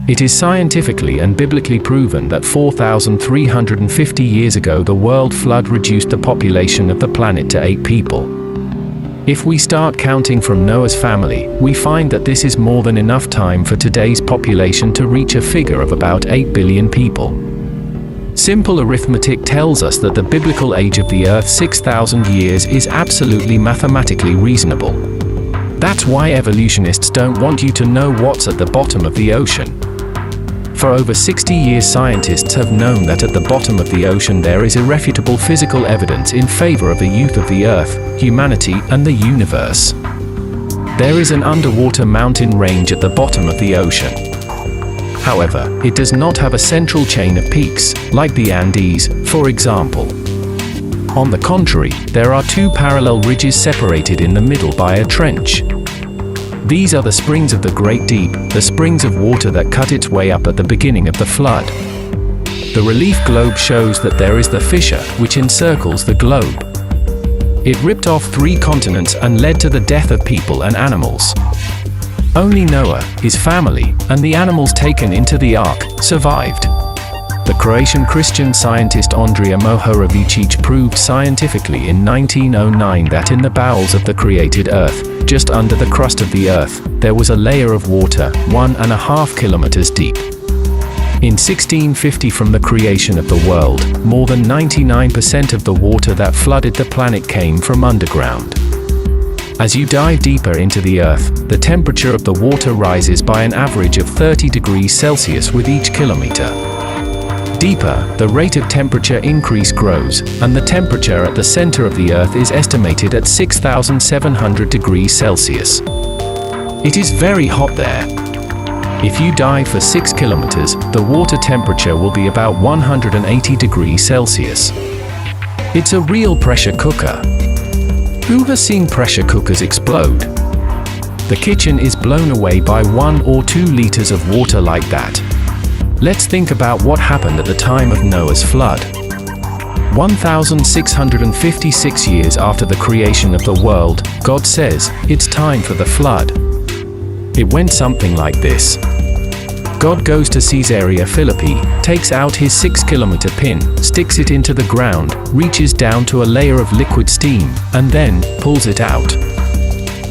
It is scientifically and biblically proven that 4,350 years ago the world flood reduced the population of the planet to 8 people. If we start counting from Noah's family, we find that this is more than enough time for today's population to reach a figure of about 8 billion people. Simple arithmetic tells us that the biblical age of the Earth, 6,000 years, is absolutely mathematically reasonable. That's why evolutionists don't want you to know what's at the bottom of the ocean. For over 60 years, scientists have known that at the bottom of the ocean there is irrefutable physical evidence in favor of the youth of the Earth, humanity, and the universe. There is an underwater mountain range at the bottom of the ocean. However, it does not have a central chain of peaks, like the Andes, for example. On the contrary, there are 2 parallel ridges separated in the middle by a trench. These are the springs of the Great Deep, the springs of water that cut its way up at the beginning of the flood. The relief globe shows that there is the fissure, which encircles the globe. It ripped off 3 continents and led to the death of people and animals. Only Noah, his family, and the animals taken into the ark survived. The Croatian Christian scientist Andrija Mohorovičić proved scientifically in 1909 that in the bowels of the created Earth, just under the crust of the Earth, there was a layer of water 1.5 kilometers deep. In 1650, from the creation of the world, more than 99% of the water that flooded the planet came from underground. As you dive deeper into the Earth, the temperature of the water rises by an average of 30 degrees Celsius with each kilometer. Deeper, the rate of temperature increase grows, and the temperature at the center of the Earth is estimated at 6,700 degrees Celsius. It is very hot there. If you dive for 6 kilometers, the water temperature will be about 180 degrees Celsius. It's a real pressure cooker. Who has seen pressure cookers explode? The kitchen is blown away by 1 or 2 liters of water like that. Let's think about what happened at the time of Noah's flood. 1,656 years after the creation of the world, God says, it's time for the flood. It went something like this. God goes to Caesarea Philippi, takes out his 6-kilometer pin, sticks it into the ground, reaches down to a layer of liquid steam, and then pulls it out.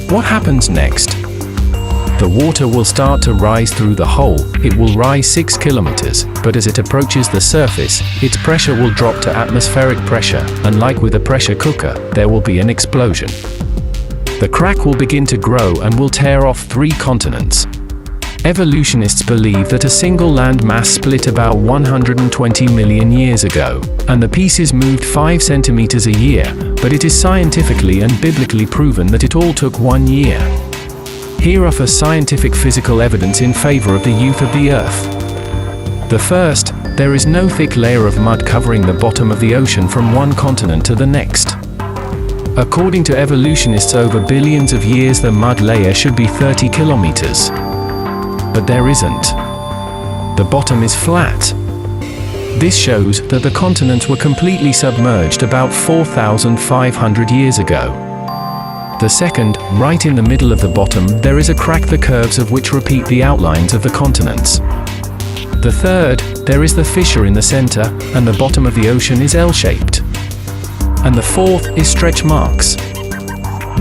What happens next? The water will start to rise through the hole. It will rise 6 kilometers, but as it approaches the surface, its pressure will drop to atmospheric pressure, and like with a pressure cooker, there will be an explosion. The crack will begin to grow and will tear off 3 continents. Evolutionists believe that a single land mass split about 120 million years ago, and the pieces moved 5 centimeters a year, but it is scientifically and biblically proven that it all took 1 year. Here offers scientific physical evidence in favor of the youth of the Earth. The first, there is no thick layer of mud covering the bottom of the ocean from one continent to the next. According to evolutionists, over billions of years the mud layer should be 30 kilometers. But there isn't. The bottom is flat. This shows that the continents were completely submerged about 4,500 years ago. The second, right in the middle of the bottom, there is a crack, the curves of which repeat the outlines of the continents. The third, there is the fissure in the center, and the bottom of the ocean is L-shaped. And the fourth is stretch marks.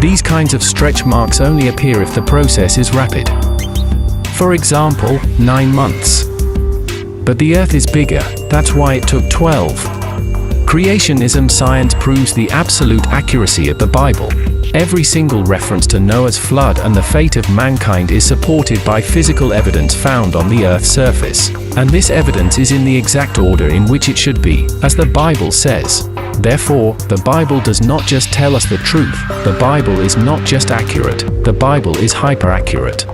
These kinds of stretch marks only appear if the process is rapid. For example, 9 months. But the Earth is bigger, that's why it took 12. Creationism science proves the absolute accuracy of the Bible. Every single reference to Noah's flood and the fate of mankind is supported by physical evidence found on the Earth's surface. And this evidence is in the exact order in which it should be, as the Bible says. Therefore, the Bible does not just tell us the truth. The Bible is not just accurate, the Bible is hyper-accurate.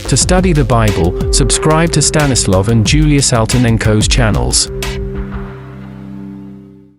To study the Bible, subscribe to Stanislav and Julia Saltynenko's channels.